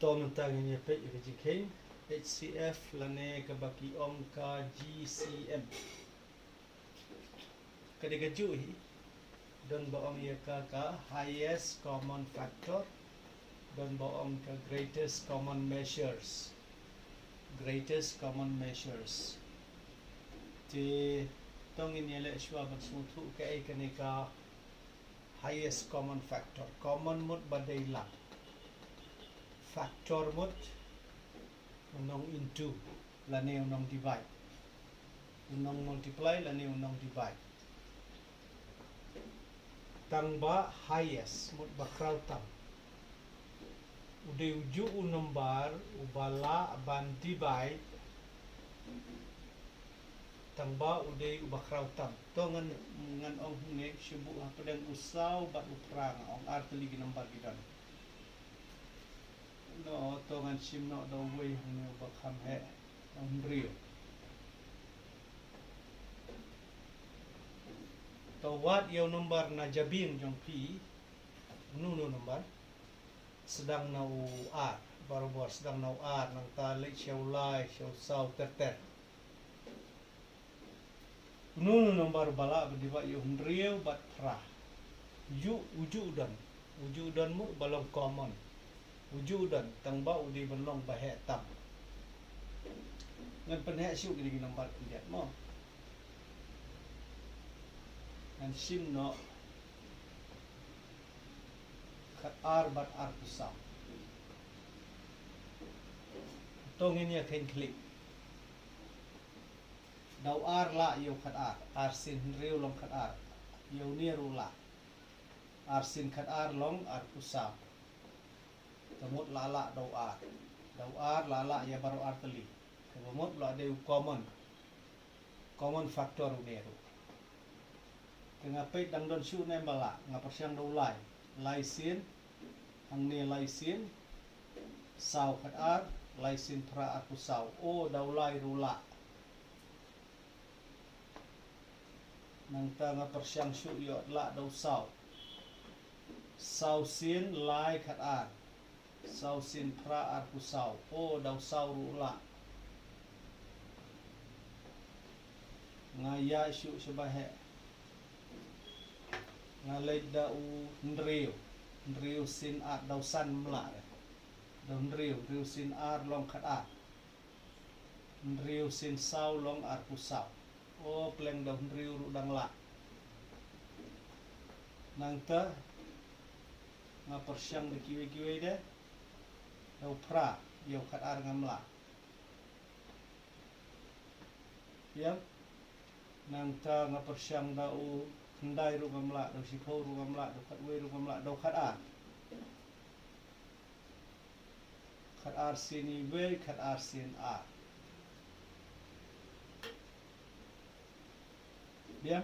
Tom tangin page GCM HCF lane kabaki ka GCM kadegaju hi don baong ka highest common factor don baong ka greatest common measures ti tongin yele shwa bat suthu ka highest common factor common mut badai la factor mut unong into lane unong divide unong multiply lane unong divide tang ba highest mut bakraw tang ude uju number ubala ban divide tang ba ude ubakraw tang to ngan ong ne shubu padang usaw bat uprang ong artli number gidan no to ngan sim no do way ne bakham he ong rio to what your number na jabing jong pi no number sedang nau r baru sedang nau r nang ta le cheu lai cheu sau ter no number bala bediba yo rio bat pra ujudan mu balong common ujudan tang ba udi balong bahe tam ngan penhe syu gini number dia mo and sim no kat r bat r kusam tongin ya khen klik daw r la yo kat r sin riu long kat r yo ni ru la r sin kat r long r kusam tamut la daw r la ya baru r teli tamut la de common factor uneru tengah pe dang don shu ne bala ngapa siang daw lai sin ang ne lai sin sau kat r lai sin pra r kusau o daw lai rula nang ta nga persiang syu yo la daw sau sin lai kat r sau sin pra ar kusau o daw sau rula ngaya syu sebahe ngalai dau ndriu sin ar daw san mla daw ndriu sin ar long kat r ndriu sin sau long ar kusau o pleng daw ndriu ru dang la nang ta nga persiang de kiwe de daw pra yo kat ar ngamla ya nang ta nga persiang daw ndai ru ngamla daw sikho ru ngamla daw kat we ru ngamla daw kat ar sin i we kat ar sin r ya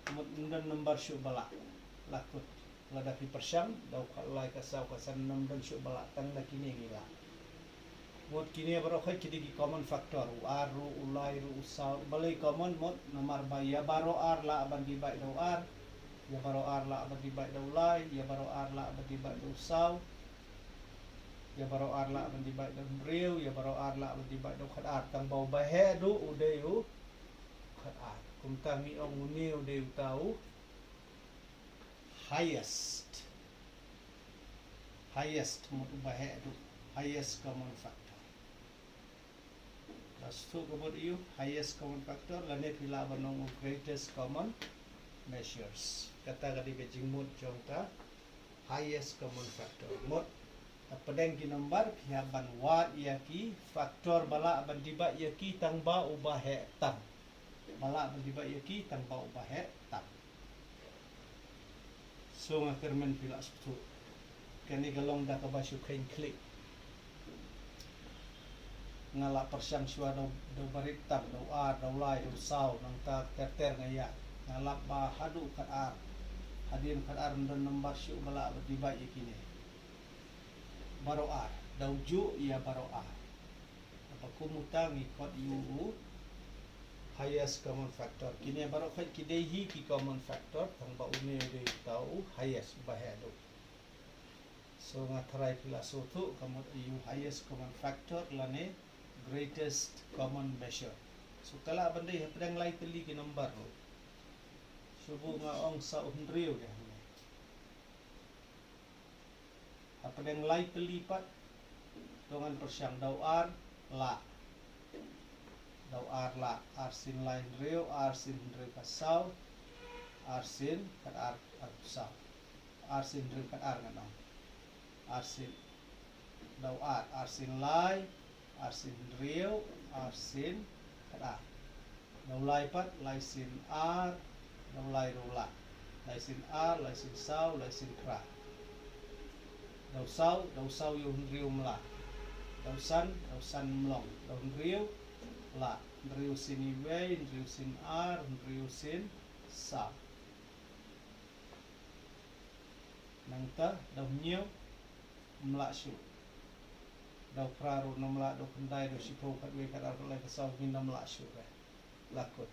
kemudian number syu bala lakut lada pi persiang daw kalai kasau kasan number syu bala tang da kini gila mod kini baro khai kidi common factor r ru ulai ru usau balai common mod nomor ba ya baro r la ban dibai daw r ya baro r la ban dibai daw ulai ya baro r la ban dibai daw usau ya baro r la ban dibai daw riu ya baro r la ban dibai daw khat r tang bau ba he du udeyu khat r kum tami ong uniu de tahu highest mut bahe du highest common factor let's talk about you highest common factor lane pila banong greatest common measures kata kadi gajing mut jongta highest common factor mut padang ki number pihak ban wat yaki faktor bala ban diba yaki tang ba ubahe tam bala ban diba yaki tang ba ubahe tam so ngakermen pila satu kani galong da ka basyu kain klik ngala persiang syua do baritam do ar do lai do sau nang ta ter ngaya ngala ba hadu kat ar hadin kat ar don number syu bala ban diba yakini baro r daw ju ya baro r apa kumutang ikot yu highest common factor kini baro khai kidehi ki common factor tang ba une de tau highest bahado So ngatry pila sotu kamot ayu highest common factor lane greatest common measure. So kala bandai pedang lai teli ke number lo. Subu nga ong sa unriu ya. Pedang lai teli pat dengan persiang dau ar la. Dau ar la arsin lain riu arsin riu kasau arsin kat ar pusau. Arsin riu kat ar nganong. Arsin dau ar arsin lai arsin riu arsin kat ar. Dau lai pat lai sin ar dau lai rula. Lai sin ar lai sin sau lai sin kra. Dau sau yung riu mla. Dau san mlong. Dau riu la. Riu sin iwei, riu sin ar, riu sin sau. Nangta dau nyiu mla syu. Dau praru namla dau kendai dau sipo kat we kat ar lai kasau minam mla syu re. Lakut.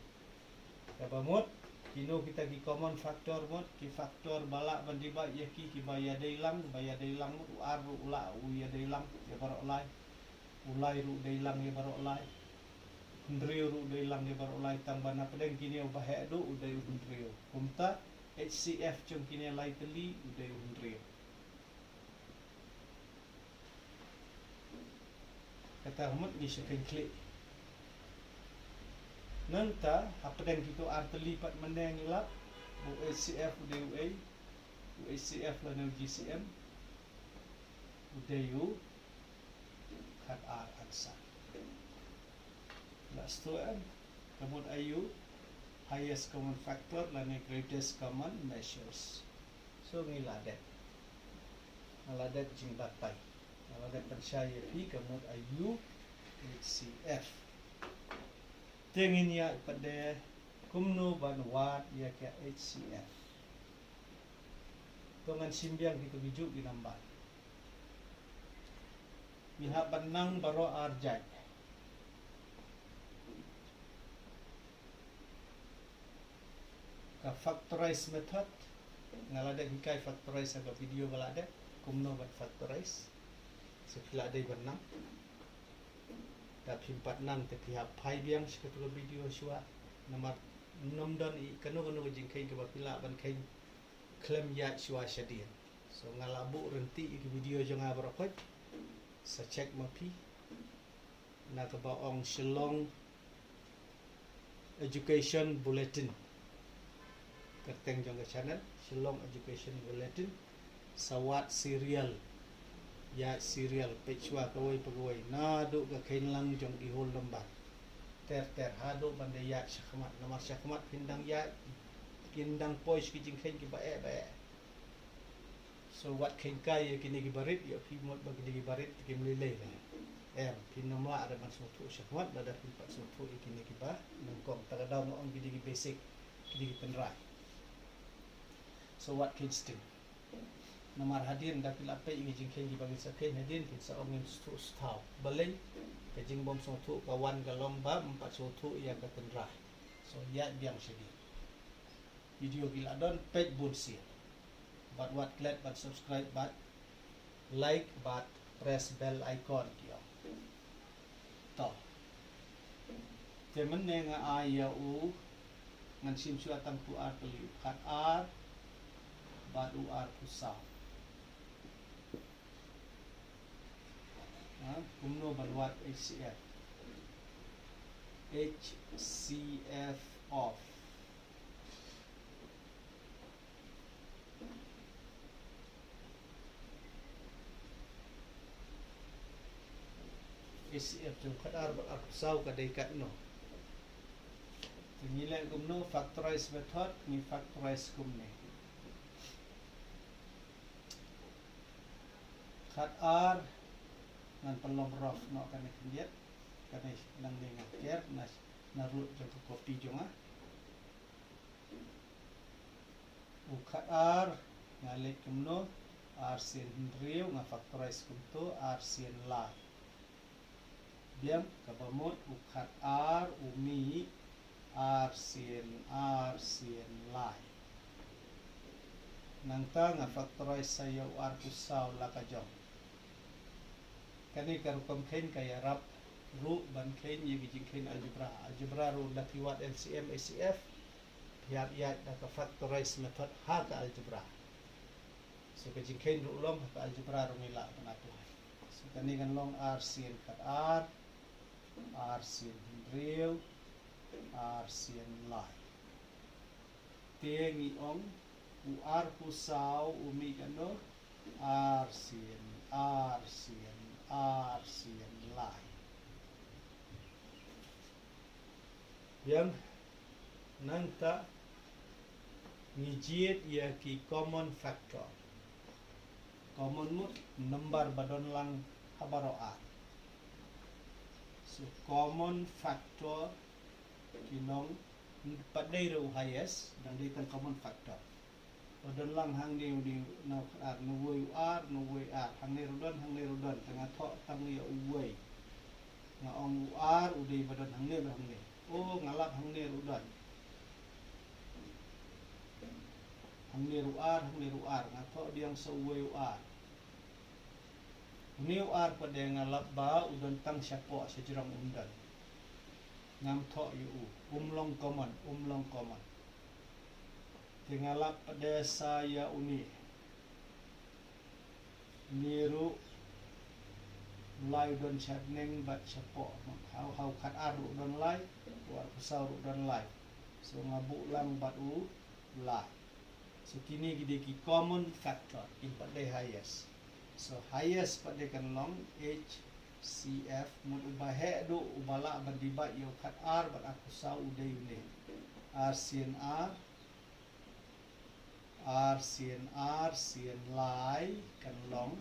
Kabamut kino kita ki common factor mot ki factor balak bandiba ya ki baya deilang mut ar ru ula u ya deilang ya barok lai ulai ru deilang ya barok lai ndriu ru deilang ya barok lai tang bana pedeng kini ubah do udai ndriu kumta HCF chung kini lai teli udai ndriu kata mut ni sekian klik nanta apedang kita arteli pat meneng lap bu HCF UDUA bu HCF lanu GCM UDU kat ar aksa last tu kemudian ayu highest common factor lanu greatest common measures so ngilade ngilade jing batai ngilade percaya pi kemudian ayu HCF Tengin ya pada kumno banwat ya ke HCF. Tungan simbiang kita bijuk di nambat. Pihak benang baro arjai. Ka factorize method ngalada hikai factorize aga video balada kumno ban factorize. Sekila ada benang. Tapi 46 tapi pai biang seketul video syua nomor 6 dan kanu jingkai ke bapila ban kai klaim ya syua syadian so ngalabu renti ke video jangan berapa sa check mapi na ke baong Shillong Education Bulletin kerteng jangka channel Shillong Education Bulletin sawat serial ya serial pechwa kawai pegawai nado ka kainlang jong ihol lembat ter hado bandai ya syakmat nomor syakmat pindang ya pindang pois ki jing kain ki bae so what kain kai kini ki barit ya pi mot bagi di barit ki melilai pin nomor ada ban sotu syakmat ada pin pat sotu kini ki ba nongkong tagadau mo ang gidi basic gidi penrai so what kain sting nomor hadir dah pila pe ingi jingken di bagi saken hadir kita ongin stau balai kajing bom sotu kawan galong ba 4 sotu yang ketendrai so ya biang sedih video gila don page bonsia but what glad but subscribe but like but press bell icon kia to temen nga aya u ngan sim su atang ku ar peli kat ar bat u ar pusau kumno balwat HCF off HCF jung kadar bersau kadai kat no nilai kumno factorize method ni factorize kumne kat r nan pelong rough no kan kendiat kan nang dengan ker nas narut jong kopi jong ukat r ngalek kumno r sin riu nga factorize kumto r sin la biam kabamot ukat r umi r sin la nang ta nga factorize sa UR pusaw la ka jong kani karukom khen kaya rap ru ban khen ye bijing khen algebra ru la kiwat LCM HCF hiat iat da ka factorize method ha ka algebra so ka jing khen ru long ka algebra ru ngila panatu so kani kan long R sin kat R sin real R sin lai te ngi ong UR pusaw umi kano R sin lai yang nanta ngijit ya ki common factor common mut number badon lang habaro R so common factor kinong padai ro highest dan ditang common factor badon lang hang di na R no way R hang ne rodon tengah thok tang ya way nga ong R udai badon hang ne oh ngalap hang ne rodon hang ne ru R nga thok diang sa way R ni R pada ngalap ba udon tang syapo sejurang undan ngam thok yu umlong common tingalap pada saya uni niru lai don chatning bat chapo how kat aru don lai war pusau don lai so ngabu lang bat lai so kini gide ki common factor in pada highest so highest pada kan long HCF mun ubahe do ubala badibat yo kat R bat akusau udai uni R sin R sin lai kan long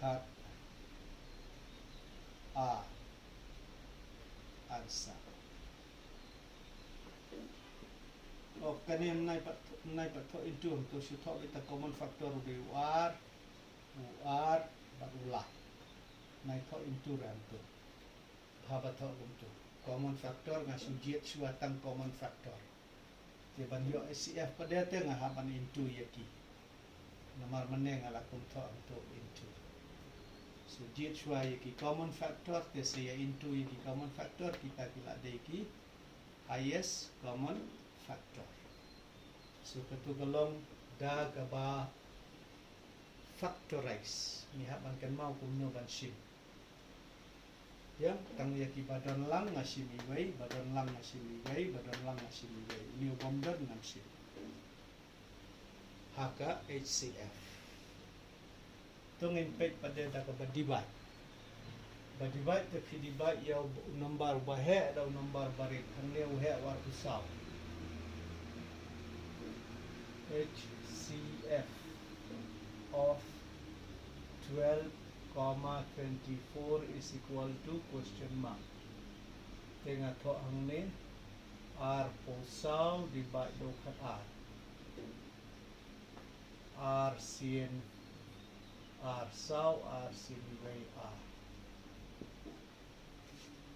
kat R ansa oh kanin nai pat tho into to should talk with the common factor of the UR but ulai nai tho into ram to bhaba tho to common factor nga sujiet suatang common factor te ban yo HCF pada te nga haban into yaki nomor meneng ala kum tho to into so jet shua yaki common factor te saya into yaki common factor kita kila deki highest common factor so ketugalong da gaba factorize ni haban kan mau kum no ban sim ya tang yaki badan lang ngasi miwei badan lang ngasi miwei ni bomdan ngasi haka HCF tung impact pada da ka badibat te fidibat ya number bahe atau number barit hangne uhe war kusau HCF of 12,24 is equal to question mark tengah tho hangne R pusau divide do kat R sin R sau R sin way R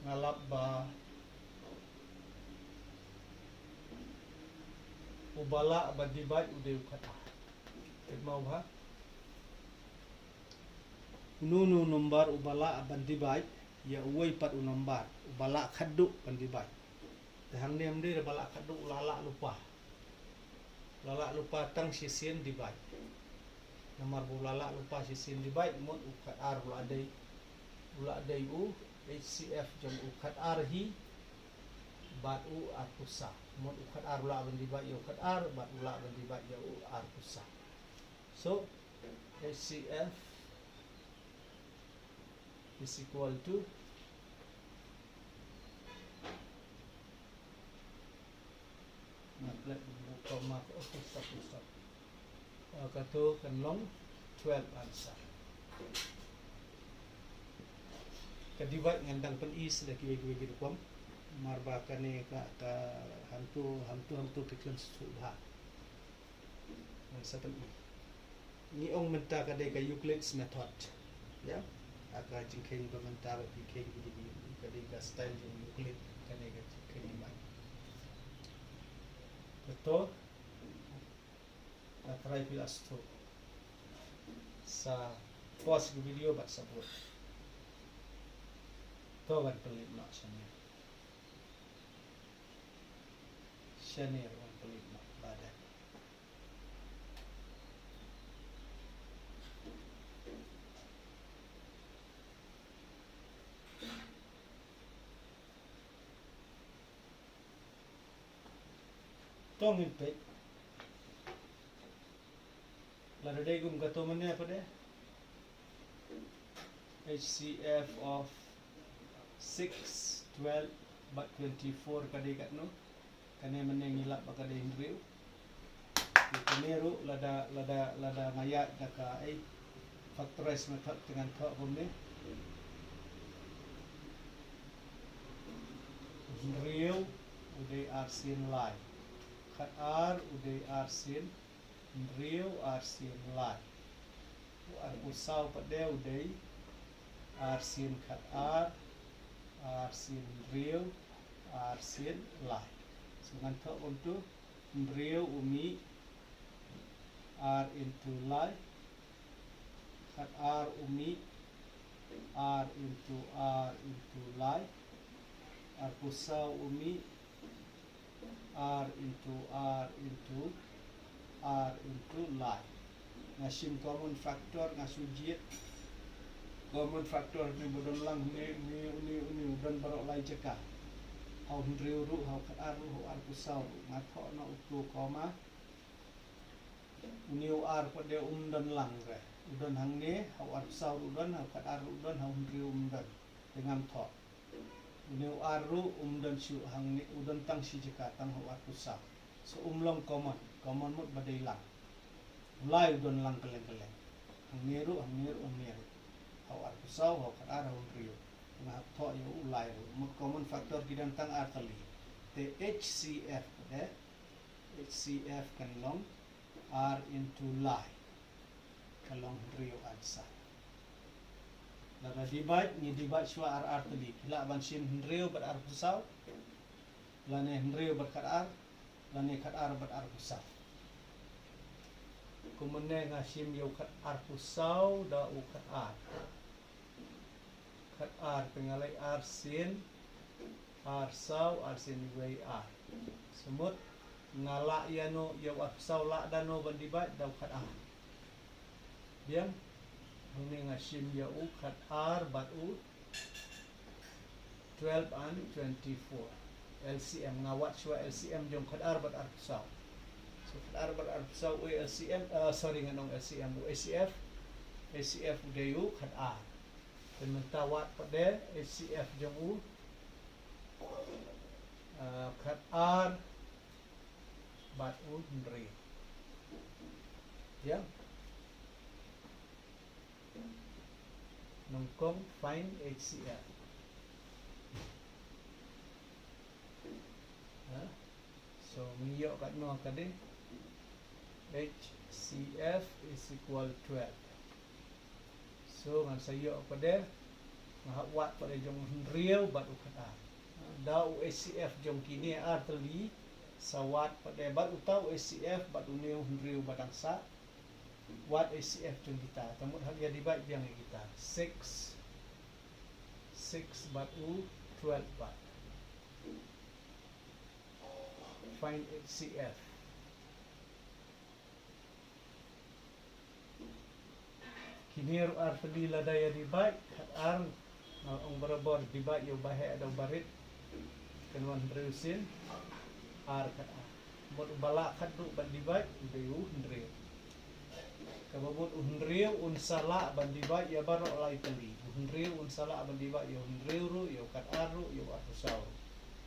ngalap ba ubala ba divide ude kat mau ba nunu number ubala ban divide ya uwai pat number ubala khaddu ban divide hang nem dia bala khaddu lala lupa tang sisin divide nomor bulala lupa sisin divide mod ukat R ula adai u HCF jom ukat R hi bat u R pusa mod ukat R ula ban divide ya ukat R bat ula ban divide ya u R pusa so HCF is equal to stop kato kan long 12 answer kadivide ngandang pen is da kiwe kom marba kane ka hantu pikun subha sa pen ni ong menta ka de ka Euclid's method ya aka jingkhen bamenta ba pikhen di ka de ka style di Euclid kane ka jingkhen ni ba kato try pilas to sa pause ke video bat sabut to ban pelit nak syanir ban pelit nak badan tong impet lada day gum gato mana apa deh HCF of 6 12 but 24 kadai kat no kane meneng ilap bakade hindriu kemeru lada mayat daka ai factorize method dengan thak bomne hindriu uday arsin lai kat r uday arsin hindriu arsin lai ar usau pada uday arsin kat r arsin hindriu arsin lai dengan thak untuk hindriu umi r into lai kat r umi r into lai r pusau umi r into lai ngasim common factor ngasujit common factor ni bodon lang ni dan barok lai cekah hau hindriu ru hau kat r ru hau r pusau ngathok na utu koma uniu r pada dan lang re udan hang ne hau r pusau udan hau kat r udan hau hindriu dan dengan thok uniu r ru dan syu hang ne udan tang si cekah tang hau r pusau so long common mut badai lang lai udan lang keleng hang ne ru hau r pusau hau kat r hau hindriu nah thok yo ulai ru common factor kidang tang r tali te HCF HCF kan long r into lai kalong hindriu adsa lada divide ni divide shwa r tali kila ban sin hindriu bat r pusau lane hindriu bat kat r lane kat r bat r pusau kumene ngasim yo kat r pusau da u kat r kat r pengalai r sin r sau r sin way r semut ngalak ya no ya r sau lak dan no bandibat dau kat r biang ini ngasim ya u kat r bat u 12 and 24 LCM ngawat shwa LCM jom kat r bat r sau so kat r bat r sau u LCM sorry nganong LCM u HCF udayu kat r dan mentawat pada HCF jemu kat R bat u hindriu ya nongkong find HCF so miyok kat no kade HCF is equal 12 so ngan sayo pada ngawat pada jong hindriu bat ukat r dau HCF jong kini r teli sawat pada bat utau HCF bat uniu hindriu batang sa wat HCF jong kita temut hal ya dibat biang kita 6 bat u 12 bat find HCF kini r tadi lada ya dibat r ang barabor dibat yo bahe ada barit kenuan hindriusin r kat r mod bala kat du ban dibat u hindriu kababut hindriu unsala ban dibat ya barok lai teli hindriu unsala ban dibat yo hindriu ru yo kat r ru yo atusau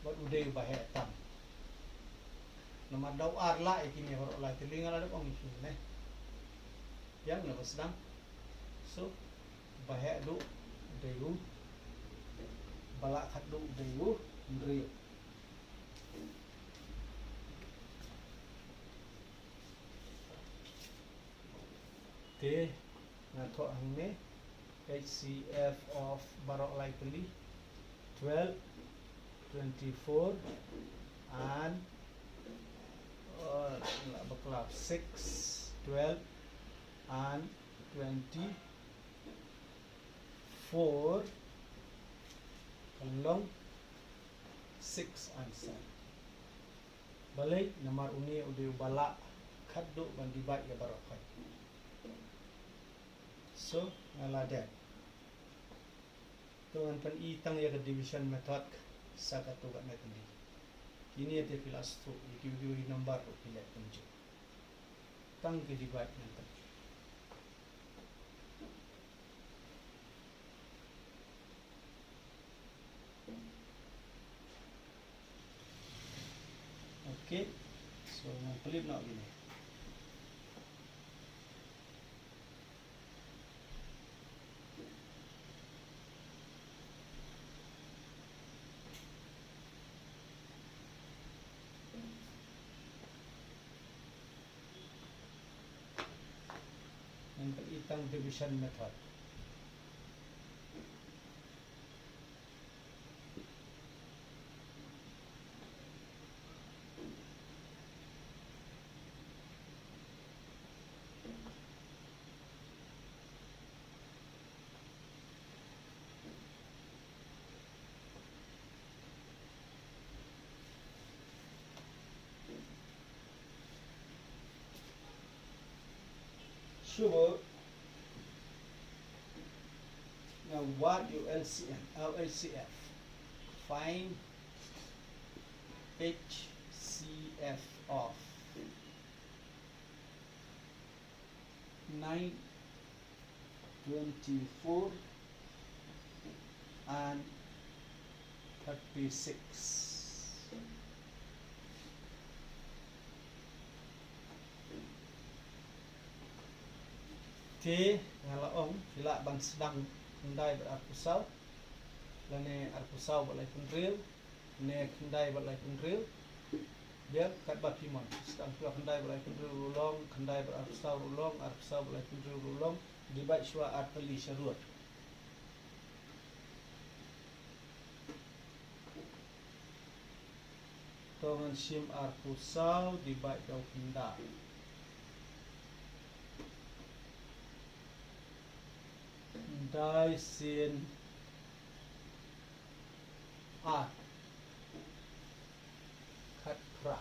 mod ude bahe tam nama dau r la ikini barok lai teli ngala ong ne yang na sedang so bahe du deyu balak kat du deyu hindriu te ngathok hang ne HCF of barok likely 12 24 and la baklap 6 12 and 24 along 6 and 7. Balik nomor uni udah balak kaduk ban divide ya barokai. So ngaladat. Tuan pan itang ya ke division method sa katugan na tindi. Kini ate pilas tu ikiu number ro pilih tunjuk. Tang ke divide nanti. Okay, so yang pelik nak gini. Yang itang division method. Sure. Now what you LCF? Find HCF of 9, 24 and 36. T ngalaong hila ban sedang kendai berarkusau lane arkusau balai pendril ne kendai balai pendril dia kat bapimon sedang pula kendai balai pendril ulong kendai berarkusau ulong arkusau balai pendril ulong dibaik syua arteli syarut tongan sim arkusau dibaik dau kendai dai sin a khat pra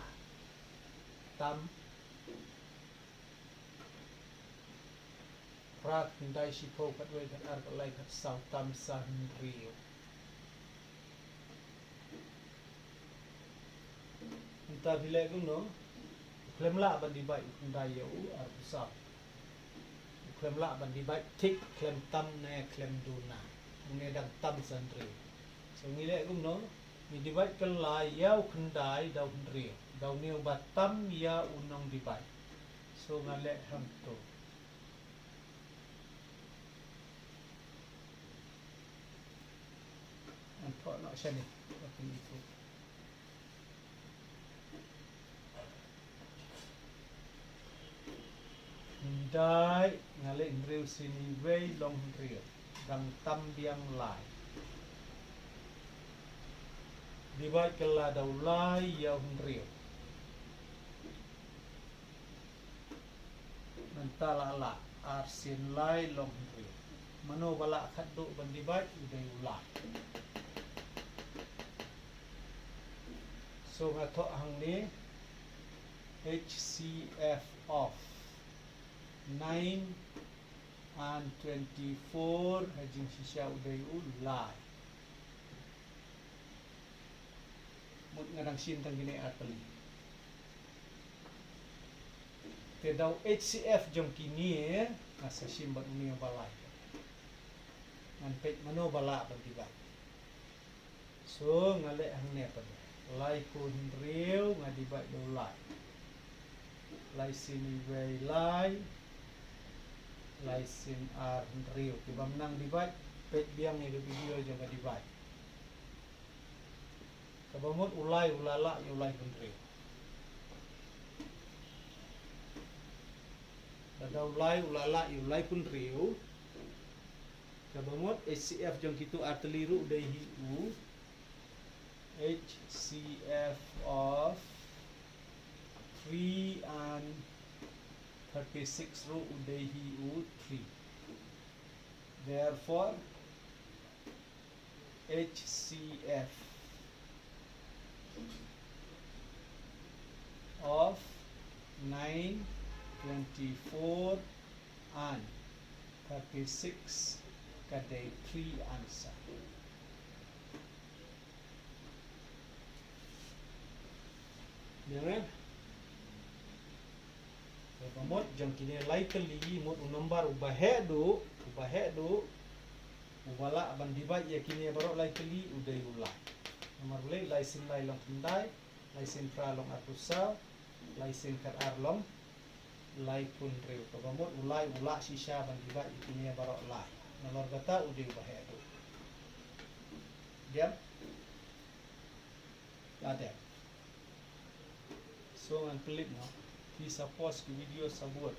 tam pra dai sipo kat we kat ar lai kat sau tam sa rio entah bila gunu klem la ban dibai dai yo ar sa klem la ban dibai tik klem tam ne klem duna ne dang tam sandri so ngile gum no mi dibai kel la yau kendai dau ndri dau ne batam ya unong dibai so ngale ham to antok nak sini tapi itu dai ngale ngriu sini wei long riu dang tam biang lai dibai kela dau lai yau riu mentala la arsin lai long riu mano bala khaddu ban dibai udai ulai so ngathok hang ni HCF of 9 and 24 hajing sisya udai ulai mut ngadang sin tang gini ateli te dau HCF jong kini asa simbat uni balai ngan pet mano bala bantiba so ngale hang ne pa lai kun riu ngadiba ulai lai sini wei lai laisin ar riu tiba menang divide pet biang ni video jaga divide kabamut ulai ulala ulai riu ada ulai ulala ulai riu kabamut HCF jong kitu arteliru dai hiu HCF of 3 and 36 ro udehi u 3. Therefore HCF of 9, 24 and 36 kadai 3 answer. Jangan pamot jang kini likely mot number ubahe do ubala aban divide ya kini barok likely udai ulai nomor ulai license lai long tindai license pra long atusau license kar arlong lai pun reu pamot ulai ula sisa ban divide kini barok lai nomor kata udai ubahe do diam ada so ang pelik no bisa pause ke video sabut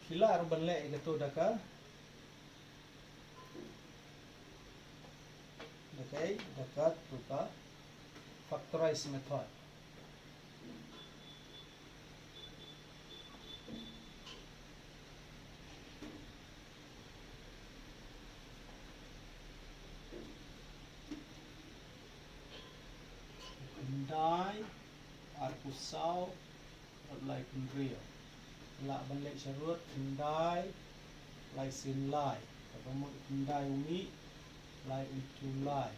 kila arban le gato daka okay dakat tuka factorize method Hyundai arkusau like Rio la balik syarut Hyundai license lai kamu Hyundai umi lai into lai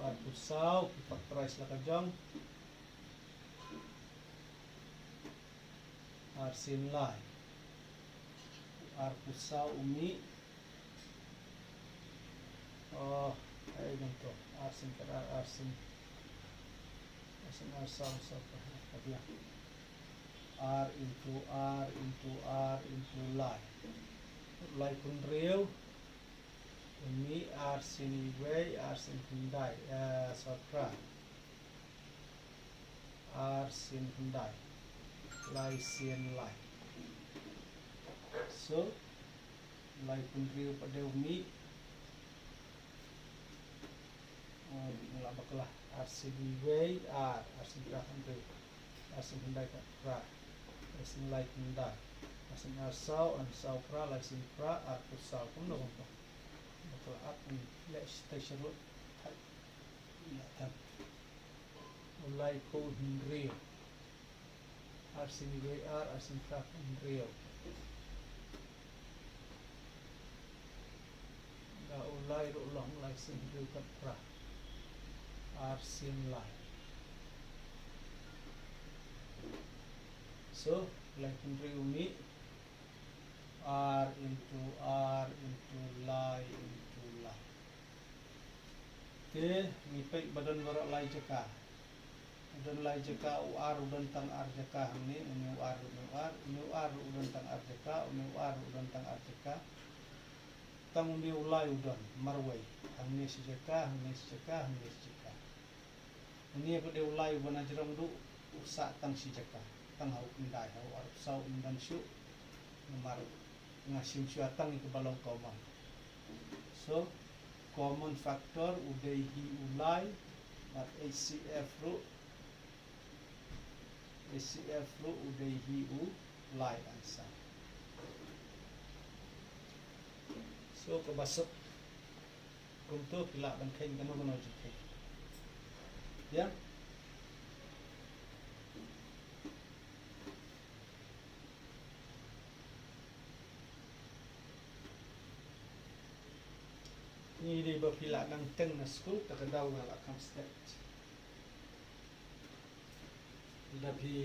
arkusau factorize la kajang arsin lai arkusau umi oh ay ganito arsin kara arsin arsau kabila R into lai kun real umi arsin way arsin Hyundai satra arsin Hyundai lai sien lai so lai kun real pada umi mula baklah arsin way arsin pra Hyundai arsin Hyundai pra arsin lai Hyundai arsin arsau pra arsin pra arkusau pun dah apa betul apa let's station road ya tak mulai ko Hyundai arsin way arsin pra Hyundai dah ulai ulang license Hyundai pra arsin lai so like Hyundai umi R into lai okay nipay badan barak lai jaka badan lai jaka UR udan tang R jaka ni UR udan tang R jaka udan tang R jaka tang umi ulai udan marway hamni si jaka ini apa dia ulai uban ajram du usak tang si jaka tang hau indai hau arsau undan syu nomor ngasim syatang ke balong common so common factor udehi ulai at HCF ro udehi ulai answer so kebasok untuk pila bangkain kano jike ya ni dia berpila nang teng na school takadaw nga akam state tapi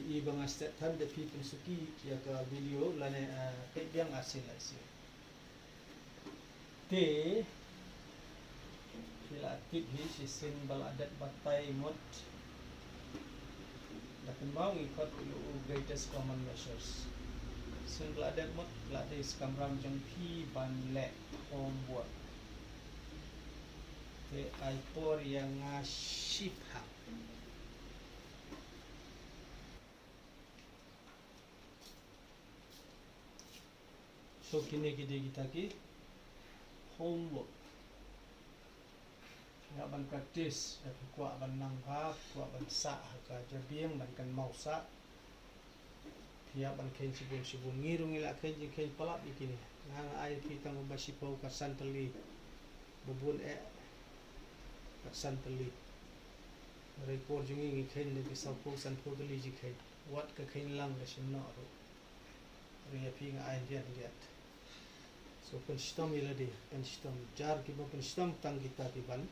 ibang state tan de people suki ya ka video lane pe biang asin te pila tip hi sisin baladat batay mot dapat mau ikut greatest common measures single adat mot lade skam ram jang pi ban le homework Te ay por yang shiphang. So kini kita ki homework. Ya ban practice, tapi kuat ban nangkap, kuat ban sa, kerja biang ban kan mau sa. Ya ban kain sibun ngirung ila kain palap ikini. Nang ay kita ngubasipaw ka santali. Bubun ka santali. Report jungi kain lagi sapo sanpo dali ji kain. Wat ka kain lang ka simno ro. Riya pi nga ay diat. So penstom ila di, penstom jar ki ba penstom tang kita ki ban.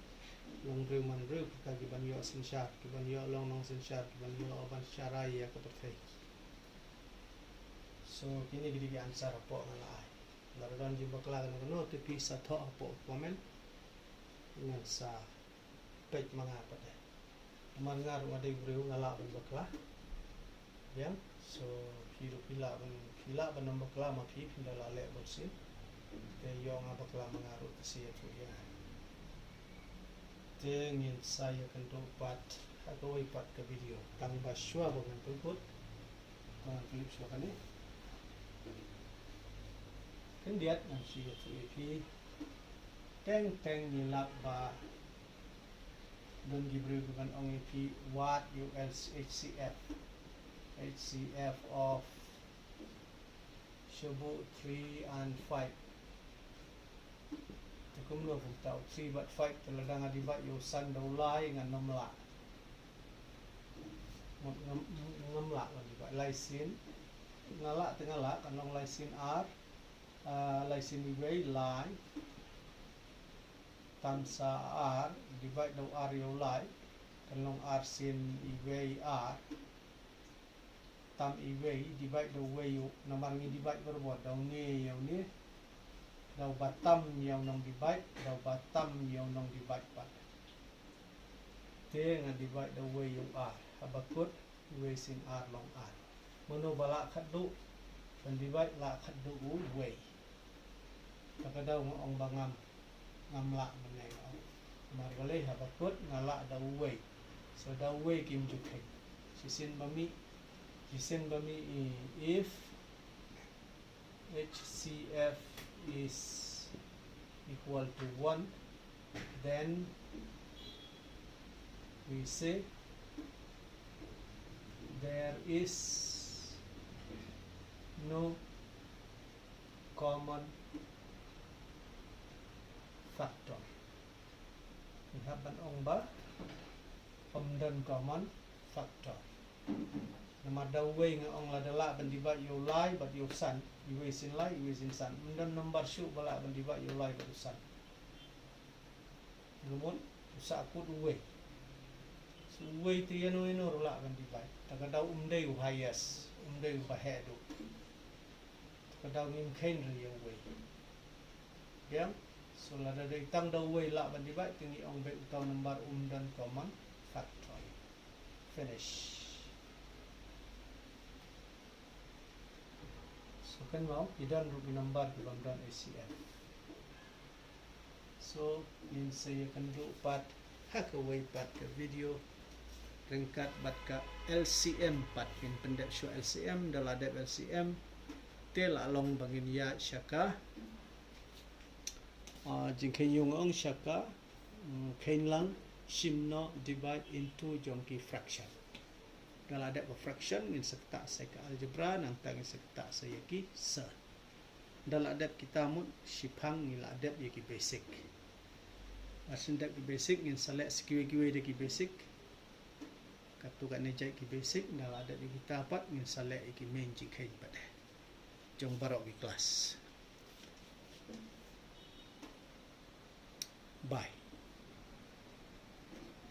Long rew man rew kita ki ban yo sinsar, ki ban yo long nong sinsar, ki ban yo ban syarai ya ka perfect. So kini gidi answer po ngalai. Laran di bakla no te pi sa tho po comment ngan sa page mga pade. Man ngar ngade breu ngala ban bakla. Yang so hiru pila ban bakla ma pi pindala le bolsin. Te yo nga bakla mangaru si fu ya. Te ngin saya kan do pat agoi pat ke video tang baswa bo kan put. Kan klip so kan ni. Kan diat nang si fu teng nilap ba don gibreu kan ong ip what UL's HCF of Shabu 3 and 5. Tukum lo pun tau 3 but 5 teladang adibat yo san daulai ngan nomla. Nomla lo dibat laisin ngala tengala kanong laisin R laisin iway line tansa R divide daw R yo line kanong R sin iway R tam iway divide daw way yo naman ngi divide berbot daw ni yo ni daw batam yo nong divide daw batam yo nong divide pat te nga divide daw way yo R habakut way sin R long R mono bala khadu kan divide la khadu way takadaw ngong bangam ngamla meneng margale habakut ngala daw way so daw way kim jukai sisin bami if HCF is equal to 1 then we say there is no common factor. Haban ong ba omdan common factor. Nama dawai nga ong ladala bandiba yo lai bat yo san, iwe sin lai iwe sin san. Omdan nomor syu bala bandiba yo lai bat san. Lumon usa aku duwe. So we tiano ino rola bandiba. Takadaw umday uhayas, umday ubahedo. Takadaw ngin kain riyo we. Yang so lada day tang daw way la bandiba tingi ong bet utaw nomor umdan common factor. Finish. So kan mau idan rubi number di bangdan HCF. So in saya kan do pat hakaway pat ke video ringkat bat ka LCM pat in pendek show LCM daladep LCM tela long bangin ya syaka jingkain yung ong syaka kain lang simno divide into jongki fraction daladep fraction in sekta saya ke algebra nang tang sekta saya ki se daladep kita mut shiphang niladep yaki basic asindap ki basic in select skiwe-kiwe de ki basic katukan nejai ki basic daladep kita pat in select ki main jingkain pat jong barok ki kelas. Bye.